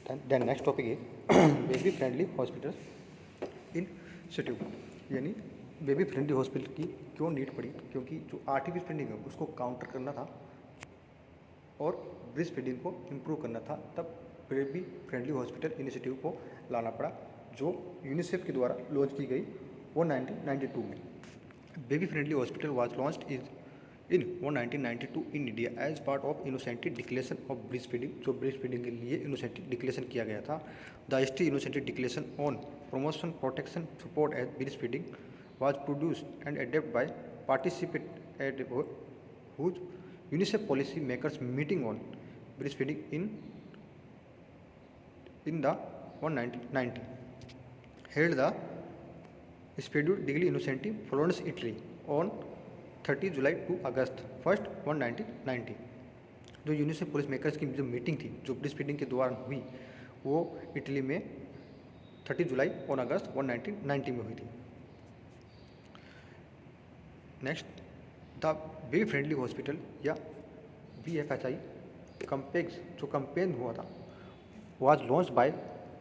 Then next topic is baby friendly hospital in city, यानी baby friendly hospital की क्यों need पड़ी, क्योंकि जो आर्टिफिशियल फीडिंग है उसको काउंटर करना था और ब्रेस्ट फीडिंग को इम्प्रूव करना था, तब बेबी फ्रेंडली हॉस्पिटल इनिशिएटिव को लाना पड़ा, जो यूनिसेफ के द्वारा लॉन्च की गई वो 1992 में। Baby friendly hospital was launched in 1992 in India as part of innocentive declaration of breast feeding, जो ब्रेस्ट फीडिंग के लिए इनोसेंटिव डिक्लेरेशन किया गया था। The history innocentive declaration on promotion protection support as breast feeding was produced and adopted by participate at whose UNICEF policy makers meeting on breastfeeding in the 1990 held the scheduled degree incentive Florence, Italy on 30 July to August 1990। जो UNICEF police makers की जो meeting थी जो breast feeding के दौरान हुई वो Italy में 30 जुलाई और अगस्त 1990 में हुई थी। Next, the baby friendly hospital या BFHI कंपेक्स जो कंपेन हुआ था was launch by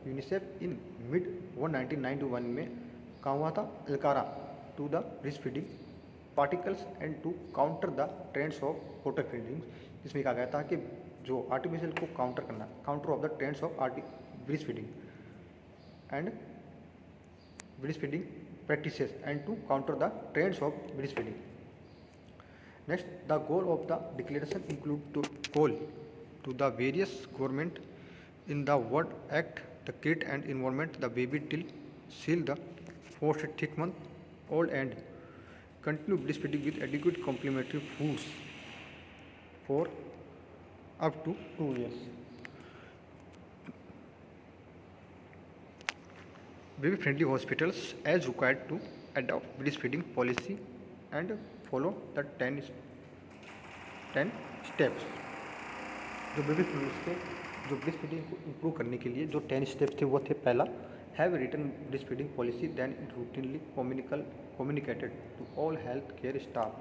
UNICEF in mid 1991 में कहाँ हुआ था, अलकारा, to the breast feeding particles and to counter the trends of water feeding. इसमें कहा गया था कि जो आर्टिफिशियल को काउंटर करना, counter of the trends of breast feeding and breast feeding practices and to counter the trends of breastfeeding. Next, the goal of the declaration include to call to the various government in the World Act, the create and environment the baby till seal the post 6 month old and continue breastfeeding with adequate complementary foods for up to 2 years. Baby friendly hospitals as required to adopt breastfeeding policy and follow the 10 steps। जो baby के जो breast feeding को improve करने के लिए जो 10 steps थे वो थे, पहला, have written breast feeding policy then routinely communicated to all health care staff.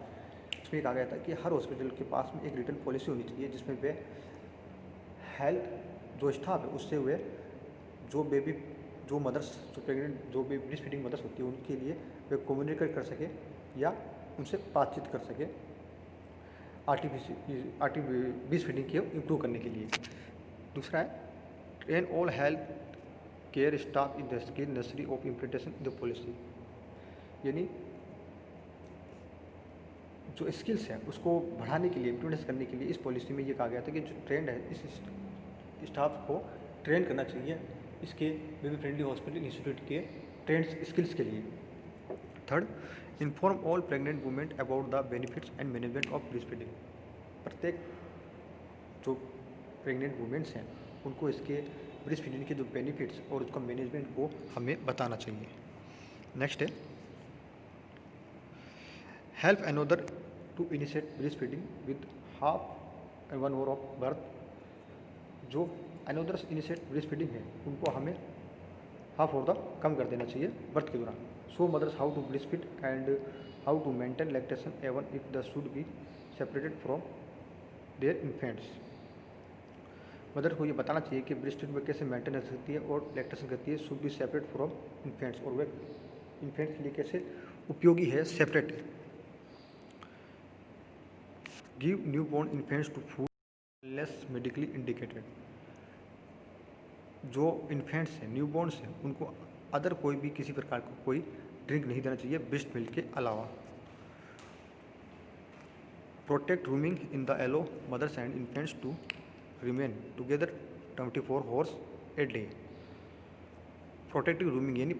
इसमें कहा गया था कि हर हॉस्पिटल के पास में एक रिटन पॉलिसी होनी चाहिए जिसमें वे हेल्थ जो स्टाफ है उससे वे जो मदर्स जो प्रेग्नेंट जो भी ब्रेस्ट फीडिंग मदर्स होती है उनके लिए वे कम्युनिकेट कर सके या उनसे बातचीत कर सके ब्रेस्ट फीडिंग को इम्प्रूव करने के लिए। दूसरा है, train all health care staff in the skill necessary of implementation the policy, यानी जो स्किल्स हैं उसको बढ़ाने के लिए, इम्प्लीमेंट करने के लिए इस पॉलिसी में ये कहा गया था कि जो ट्रेंड है इस स्टाफ को ट्रेन करना चाहिए इसके बेबी फ्रेंडली हॉस्पिटल इंस्टीट्यूट के ट्रेंड्स स्किल्स के लिए। Third, inform all pregnant women about the benefits and management of breast feeding. प्रत्येक जो प्रेग्नेंट वुमेन्स हैं उनको इसके ब्रेस्ट फीडिंग के जो बेनिफिट्स और उसका मैनेजमेंट को हमें बताना चाहिए। नेक्स्ट है, help mother to initiate breast feeding with half 1 hour of birth. जो अनदर्स इनिशिएट ब्रेस्ट फीडिंग है उनको हमें हाफ और द कम कर देना चाहिए बर्थ के दौरान। So mothers how to breast feed and how to maintain lactation even if the should be separated from their infants. Mother को ये बताना चाहिए कि ब्रेस्ट फीड में कैसे मेंटेन कर सकती है और लैक्टेशन करती है, should be separate from infants, और वे इन्फेंट्स के लिए कैसे उपयोगी है, सेपरेट है। Give new born infants to food less medically indicated. जो इन्फेंट्स हैं, न्यू बॉर्न्स हैं, उनको अदर कोई भी किसी प्रकार का कोई ड्रिंक नहीं देना चाहिए ब्रेस्ट मिल्क के अलावा। Protect rooming in the allow mothers and infants to remain together 24 hours a day. Protective rooming यानी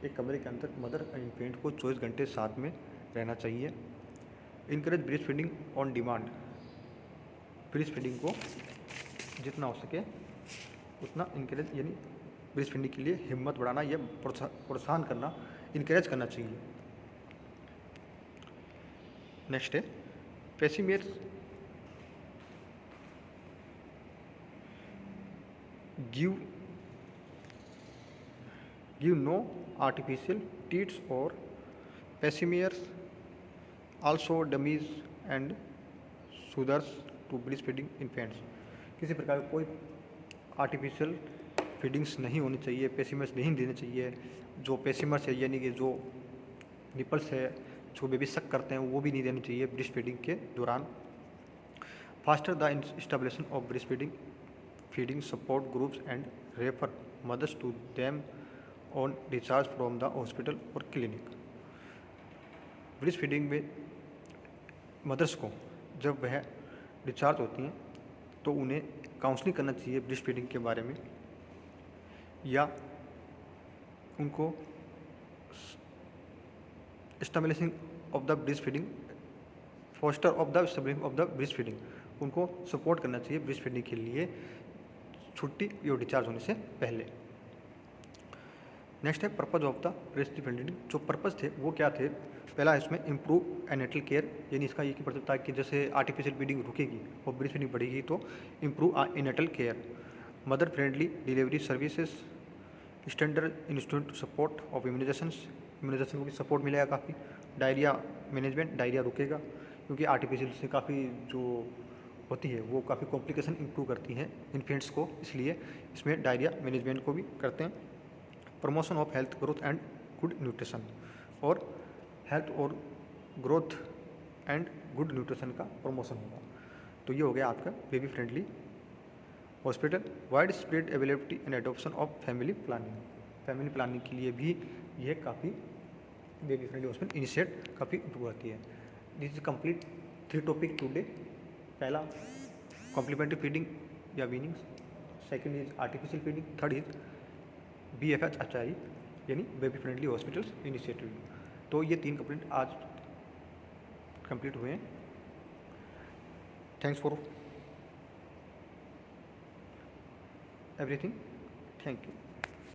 एक कमरे के अंदर मदर एंड इन्फेंट को 24 घंटे साथ में रहना चाहिए। Encourage breast feeding on demand. Breast feeding को जितना हो सके उतना इनकरेज, यानी ब्रेस्ट फीडिंग के लिए हिम्मत बढ़ाना या प्रोत्साहन करना, इनकरेज करना चाहिए। नेक्स्ट है, pacifiers give no artificial teats और pacifiers also dummies and soothers to breast feeding infants. किसी प्रकार का कोई आर्टिफिशियल फीडिंग्स नहीं होनी चाहिए, पेसिमर्स नहीं देने चाहिए। जो पेसिमर्स है यानी कि जो निपल्स है जो बेबी सक करते हैं वो भी नहीं देनी चाहिए ब्रेस्ट फीडिंग के दौरान। Foster the establishment of breast feeding support groups and refer mothers to them on discharge from the hospital और क्लिनिक। ब्रेस्ट फीडिंग में मदर्स को जब वह डिस्चार्ज होती हैं तो उन्हें काउंसलिंग करना चाहिए ब्रेस्ट फीडिंग के बारे में, या उनको establishing of the breast feeding, foster of the stabling of the breast feeding, उनको सपोर्ट करना चाहिए ब्रेस्ट फीडिंग के लिए छुट्टी या डिस्चार्ज होने से पहले। नेक्स्ट है purpose of the breast feeding. जो पर्पज़ थे वो क्या थे? पहला इसमें इम्प्रूव एनेटल केयर, यानी इसका ये पता चलता है कि जैसे आर्टिफिशियल फीडिंग रुकेगी और ब्रेस्ट फीडिंग बढ़ेगी तो improve antenatal care, mother friendly delivery services, standard institute support of immunization को भी सपोर्ट मिलेगा काफ़ी। डायरिया मैनेजमेंट, डायरिया रुकेगा क्योंकि आर्टिफिशियल से काफ़ी जो होती है वो काफ़ी कॉम्प्लिकेशन इंप्रूव करती हैं इन्फेंट्स को, इसलिए इसमें डायरिया मैनेजमेंट को भी करते हैं। Promotion of health growth and good nutrition, और हेल्थ और ग्रोथ एंड गुड न्यूट्रिशन का प्रमोशन होगा। तो ये हो गया आपका baby friendly hospital. Wide spread availability and adoption of family planning के लिए भी यह काफ़ी बेबी फ्रेंडली हॉस्पिटल इनिशिएट काफ़ी इम्प्रूव होती है। This is complete 3 topic today. पहला कॉम्प्लीमेंट्री फीडिंग या weanings, second is artificial feeding, third is BFHI यानी बेबी फ्रेंडली हॉस्पिटल्स इनिशिएटिव। तो ये 3 कंप्लीट आज कंप्लीट हुए हैं। Thanks for everything, thank you.